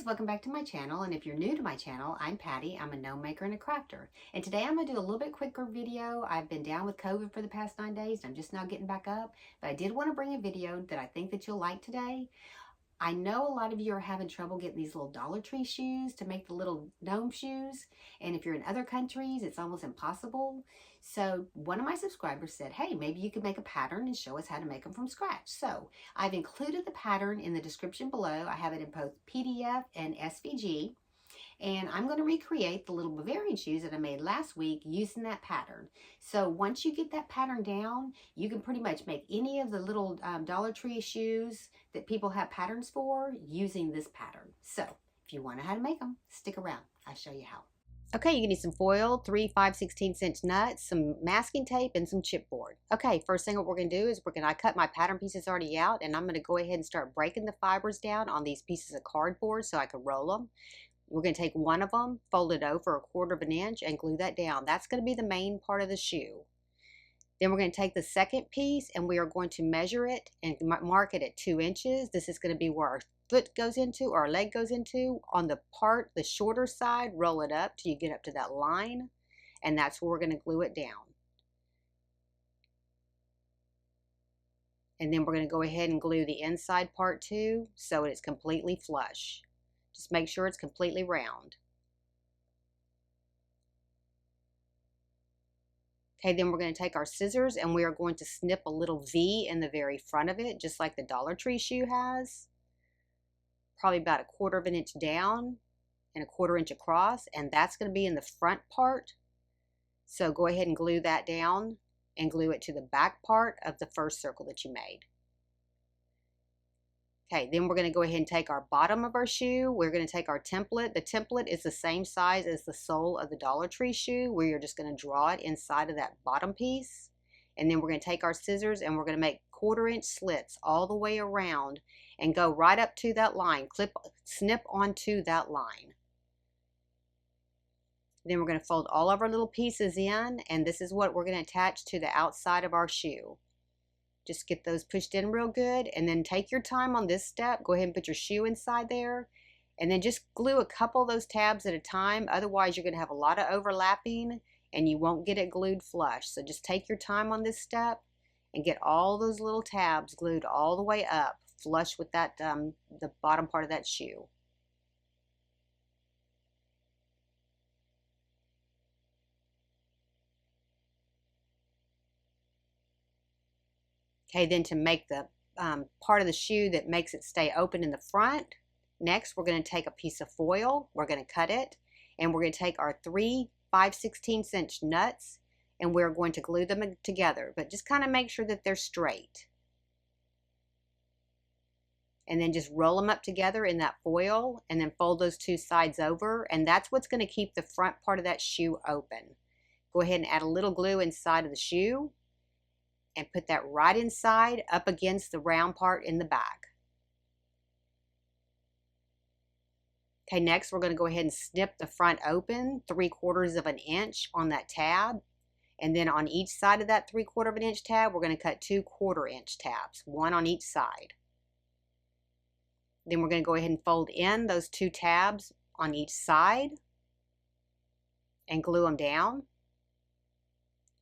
welcome back to my channel, and if you're new to my channel, I'm Patty. I'm a gnome maker and a crafter, and today I'm going to do a little bit quicker video. I've been down with COVID for the past 9 days, and I'm just now getting back up, but I did want to bring a video that I think that you'll like today. I know a lot of you are having trouble getting these little Dollar Tree shoes to make the little gnome shoes, and if you're in other countries, it's almost impossible. So one of my subscribers said, hey, maybe you could make a pattern and show us how to make them from scratch. So I've included the pattern in the description below. I have it in both PDF and SVG. And I'm going to recreate the little Bavarian shoes that I made last week using that pattern. So once you get that pattern down, you can pretty much make any of the little Dollar Tree shoes that people have patterns for using this pattern. So if you want to know how to make them, stick around. I'll show you how. Okay, you need some foil, 3 5/16" nuts, some masking tape, and some chipboard. Okay, first thing what we're going to do is I cut my pattern pieces already out, and I'm going to go ahead and start breaking the fibers down on these pieces of cardboard so I can roll them. We're going to take one of them, fold it over 1/4 of an inch, and glue that down. That's going to be the main part of the shoe. Then we're going to take the second piece, and we are going to measure it and mark it at 2 inches. This is going to be where our foot goes into, or our leg goes into. On the shorter side, roll it up till you get up to that line, and that's where we're going to glue it down. And then we're going to go ahead and glue the inside part too, so it's completely flush. Just make sure it's completely round. Okay, then we're going to take our scissors and we are going to snip a little V in the very front of it, just like the Dollar Tree shoe has. Probably about 1/4 of an inch down and 1/4 inch across, and that's going to be in the front part. So go ahead and glue that down and glue it to the back part of the first circle that you made. Okay, then we're going to go ahead and take our bottom of our shoe. We're going to take our template. The template is the same size as the sole of the Dollar Tree shoe, where you're just going to draw it inside of that bottom piece. And then we're going to take our scissors and we're going to make 1/4 inch slits all the way around and go right up to that line. Snip onto that line. Then we're going to fold all of our little pieces in, and this is what we're going to attach to the outside of our shoe. Just get those pushed in real good, and then take your time on this step. Go ahead and put your shoe inside there, and then just glue a couple of those tabs at a time. Otherwise, you're going to have a lot of overlapping, and you won't get it glued flush. So just take your time on this step and get all those little tabs glued all the way up, flush with that the bottom part of that shoe. Okay, then to make the part of the shoe that makes it stay open in the front, next we're going to take a piece of foil, we're going to cut it, and we're going to take our 3 5/16" nuts, and we're going to glue them together, but just kind of make sure that they're straight. And then just roll them up together in that foil, and then fold those two sides over, and that's what's going to keep the front part of that shoe open. Go ahead and add a little glue inside of the shoe, and put that right inside up against the round part in the back. Okay, next we're going to go ahead and snip the front open 3/4 of an inch on that tab, and then on each side of that 3/4 of an inch tab we're going to cut 2 1/4 inch tabs, one on each side. Then we're going to go ahead and fold in those 2 tabs on each side and glue them down.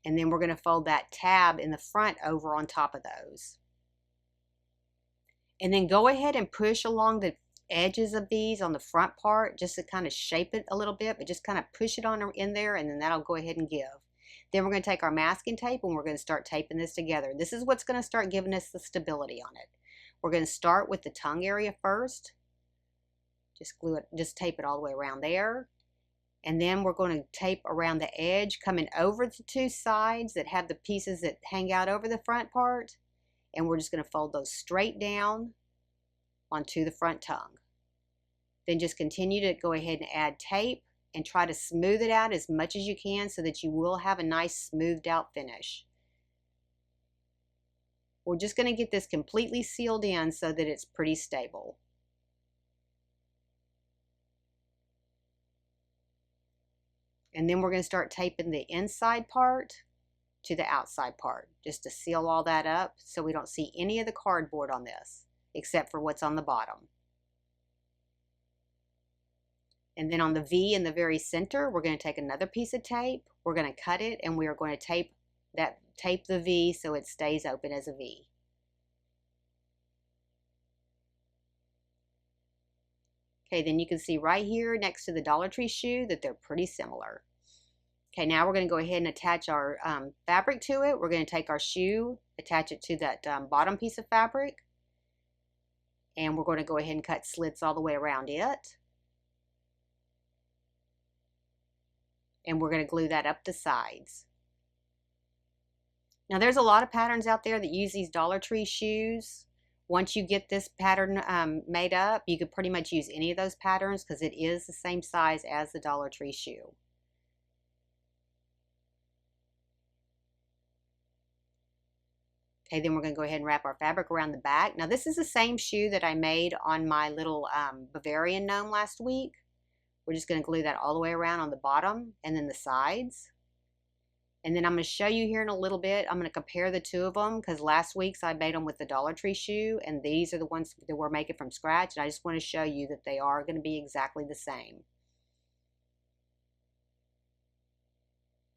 And then we're going to fold that tab in the front over on top of those. And then go ahead and push along the edges of these on the front part just to kind of shape it a little bit, but just kind of push it on in there, and then that'll go ahead and give. Then we're going to take our masking tape and we're going to start taping this together. This is what's going to start giving us the stability on it. We're going to start with the tongue area first. Just glue it, just tape it all the way around there. And then we're going to tape around the edge, coming over the 2 sides that have the pieces that hang out over the front part. And we're just going to fold those straight down onto the front tongue. Then just continue to go ahead and add tape and try to smooth it out as much as you can so that you will have a nice smoothed out finish. We're just going to get this completely sealed in so that it's pretty stable. And then we're going to start taping the inside part to the outside part, just to seal all that up so we don't see any of the cardboard on this, except for what's on the bottom. And then on the V in the very center, we're going to take another piece of tape. We're going to cut it, and we are going to tape the V so it stays open as a V. Okay, then you can see right here next to the Dollar Tree shoe that they're pretty similar. Okay, now we're going to go ahead and attach our fabric to it. We're going to take our shoe, attach it to that bottom piece of fabric, and we're going to go ahead and cut slits all the way around it. And we're going to glue that up the sides. Now there's a lot of patterns out there that use these Dollar Tree shoes. Once you get this pattern made up, you could pretty much use any of those patterns because it is the same size as the Dollar Tree shoe. Okay, then we're going to go ahead and wrap our fabric around the back. Now this is the same shoe that I made on my little Bavarian gnome last week. We're just going to glue that all the way around on the bottom and then the sides. And then I'm going to show you here in a little bit. I'm going to compare the two of them because last week's I made them with the Dollar Tree shoe, and these are the ones that we're making from scratch. And I just want to show you that they are going to be exactly the same.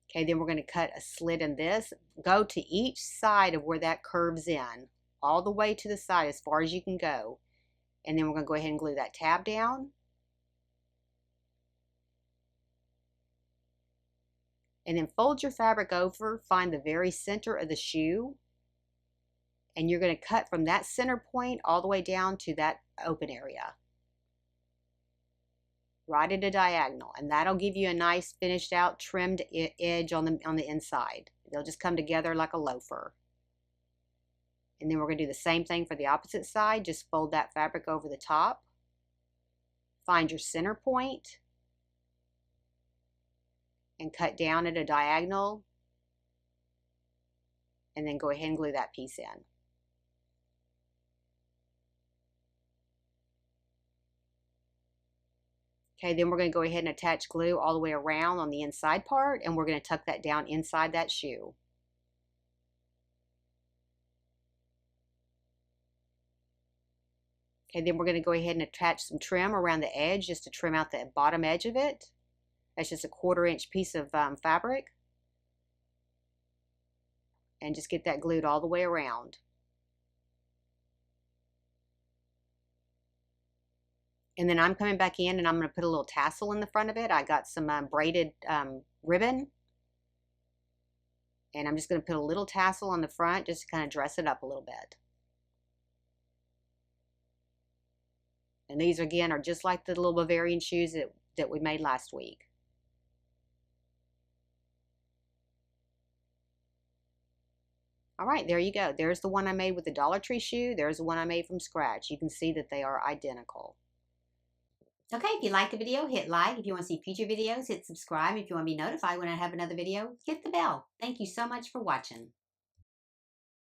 Okay, then we're going to cut a slit in this. Go to each side of where that curves in, all the way to the side as far as you can go. And then we're going to go ahead and glue that tab down. And then fold your fabric over, find the very center of the shoe, and you're going to cut from that center point all the way down to that open area. Right at a diagonal, and that'll give you a nice finished out trimmed edge on the inside. They'll just come together like a loafer. And then we're going to do the same thing for the opposite side. Just fold that fabric over the top. Find your center point and cut down at a diagonal, and then go ahead and glue that piece in. Okay, then we're going to go ahead and attach glue all the way around on the inside part, and we're going to tuck that down inside that shoe. Okay, then we're going to go ahead and attach some trim around the edge just to trim out the bottom edge of it. That's just a 1/4 inch piece of fabric. And just get that glued all the way around. And then I'm coming back in and I'm going to put a little tassel in the front of it. I got some braided ribbon. And I'm just going to put a little tassel on the front just to kind of dress it up a little bit. And these again are just like the little Bavarian shoes that we made last week. All right, there you go. There's the one I made with the Dollar Tree shoe. There's the one I made from scratch. You can see that they are identical. Okay, if you liked the video, hit like. If you want to see future videos, hit subscribe. If you want to be notified when I have another video, hit the bell. Thank you so much for watching.